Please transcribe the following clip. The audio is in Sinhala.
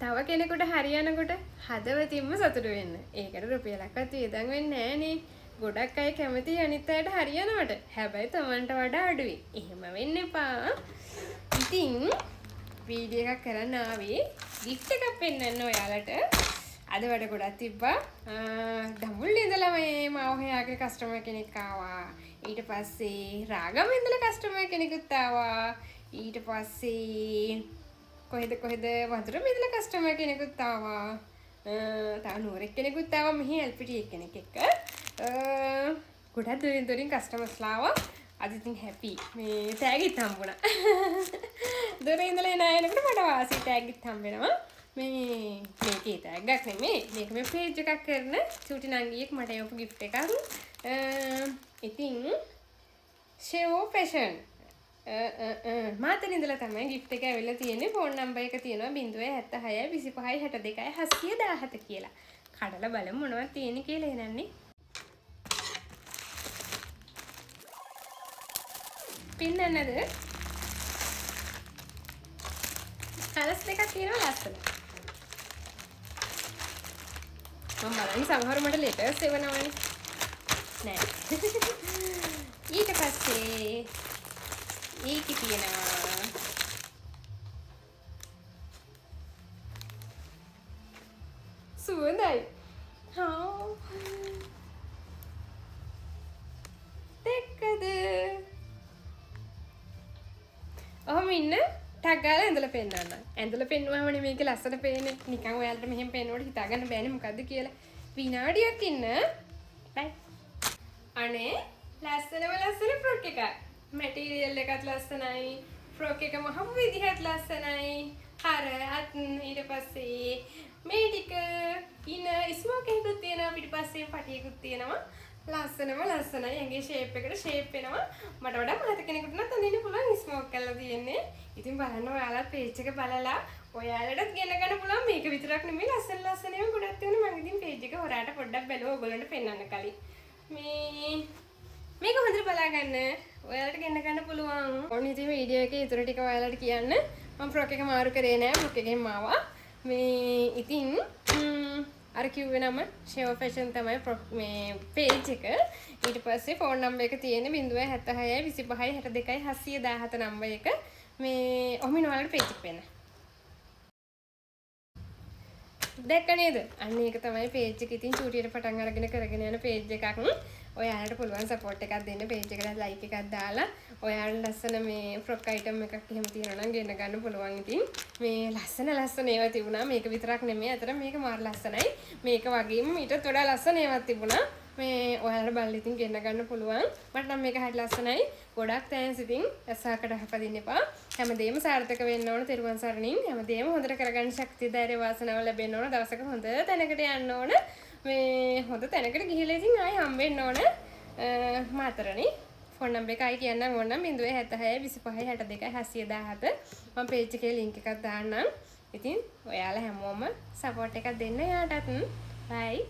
තව කෙනෙකුට හරියනකොට හදවතින්ම සතුටු වෙන්න. ඒකට රුපියලක්වත් වියදම් වෙන්නේ නැහනේ. ගොඩක් අය කැමති අනිත් අයට හරියනවට. හැබැයි Tamanට වඩා අඩුයි. එහෙම වෙන්න එපා. ඉතින් වීඩියෝ එකක් කරන්න ආවේ gift එකක් පෙන්නන්න ඔයාලට. අද වැඩ ගොඩක් තිබ්බා. දඹුල්ලේ ඉඳලා මේ මාව හොයාගෙන කස්ටමර් කෙනෙක් ආවා. ඊට පස්සේ රාගම ඉඳලා කස්ටමර් කෙනෙකුත් ආවා. ඊට පස්සේ කොහෙද වතුරම ඉඳලා කස්ටමර් කෙනෙකුත් ආවා. තව නුවරෙක් කෙනෙකුත් ආවා මෙහි එල්පිටි කෙනෙක් එක්ක. ගොඩක් දුරින් කස්ටමර්ස්ලා ආවා. අද ඉතින් හැපි. මේ ටැග්ගිත් හම්බුණා. දුරින් ඉඳලා එන අයනකට මට වාසි ටැග්ගිත් හම්බෙනවා. මේකේ ටැග්ගක් නෙමෙයි. මේක මේ පේජ් එකක් කරන චූටි නංගියෙක් මට එවපු gift එකක්. ඉතින් ෂෙවෝ ෆැෂන් මාතන ඉඳලා තමයි gift එක ඇවිල්ලා තියෙන්නේ. ෆෝන් නම්බර් එක තියෙනවා 076 25 62 717 කියලා. කඩලා බලමු මොනවද තියෙන්නේ කියලා එනන්නේ. පින්නන්නද? කලස් දෙකක් තියෙනවා ලස්සන. මම බලන්නේ සමහර මට ලෙටර්ස් එවනවනේ. නෑ. ඊට පස්සේ ඒකේ තියෙනවා සුවඳයි. දෙකද? ඔහොම ඉන්න ටැග් ගාලා ඇඳලා පෙන්නන්න. ඇඳලා පෙන්නුවාමනේ මේක ලස්සන පේන්නේ. නිකන් ඔයාලට මෙහෙම පේනකොට හිතා ගන්න බෑනේ මොකද්ද කියලා. විනාඩියක් ඉන්න. බයි. අනේ ලස්සන ෆ්‍රොක් එකක්. මැටීරියල් එකත් ලස්සනයි. ෆ්‍රොක් එකම හම් විදිහට ලස්සනයි. හරත් ඊට පස්සේ මේ ටික ඉන ස්මෝක් එකකුත් තියෙනවා. පිටිපස්සේ පටියකුත් තියෙනවා. ලස්සනයි. ඇඟේ ෂේප් එකට ෂේප් වෙනවා. මට වඩා මහත කෙනෙකුට නම් අඳින්න පුළුවන් ස්මෝක් කරලා තියෙන්නේ. ඉතින් බලන්න ඔයාලත් පේජ් එක බලලා ඔයාලටත් ගෙන ගන්න පුළුවන්. මේක විතරක් නෙමෙයි ලස්සන ඒවා ගොඩක් තියෙනවා. මම ඉතින් පේජ් එක හොරාට පොඩ්ඩක් බැලුවා ඔයගොල්ලන්ට පෙන්වන්න කලින්. මේක හොඳට බලා ගන්න. ඔයාලට ගෙන ගන්න පුළුවන්. ඕනි ඉතින් වීඩියෝ එකේ ඉතුරු ටික ඔයාලට කියන්න. මම ෆ්‍රොක් එක මාරු කරේ නෑ. ෆ්‍රොක් එකෙන් මාවා. ඉතින් අර කිව්වේ නම ෂෙවෝ ෆැෂන් තමයි මේ පේජ් එක. ඊට පස්සේ ෆෝන් නම්බර් එක තියෙන්නේ 076 25 62 717 නම්බර් එක. මේ ඔහොම ඔයාලට පේජ් එක පෙන්න. දැක්ක නේද? අන්න ඒක තමයි පේජ් එක. ඉතින් චූටියට පටන් අරගෙන කරගෙන යන පේජ් එකක්. ඔයාලට පුළුවන් සපෝට් එකක් දෙන්න. පේජ් එකට ලයික් එකක් දාලා ඔයාලට ලස්සන මේ ෆ්‍රොක් අයිටම් එකක් එහෙම තියෙනවා නම් ගෙන්න ගන්න පුළුවන්. ඉතින් මේ ලස්සන ඒවා තිබුණා. මේක විතරක් නෙමෙයි. අතට මේක මාර ලස්සනයි. මේක වගේම ඊටත් වඩා ලස්සන ඒවාත් තිබුණා. මේ ඔයාලට බලලා ඉතින් ගෙන්න ගන්න පුළුවන්. මට නම් මේක හරිය ලස්සනයි. ගොඩක් තෑන්ක්ස් ඉතින් ඇස්සකට හැපදින්න එපා. හැමදේම සාර්ථක වෙන්න ඕන. තෙරුවන් සරණින්. හැමදේම හොඳට කරගන්න ශක්තිය ධෛර්ය වාසනාව ලැබෙන්න ඕන. දවසක හොඳ තැනකට යන්න ඕන. මේ හොඳ තැනකට ගිහිල්ලා ඉතින් ආයෙ හම්බෙන්න ඕන. මාතරනේ ෆෝන් නම්බර් එක ආයි කියන්නම් ඕනම් 076 25 62 717. මම පේජ් එකේ link එකක් දාන්නම්. ඉතින් ඔයාලා හැමෝම සපෝට් එකක් දෙන්න යාටත්. බයි.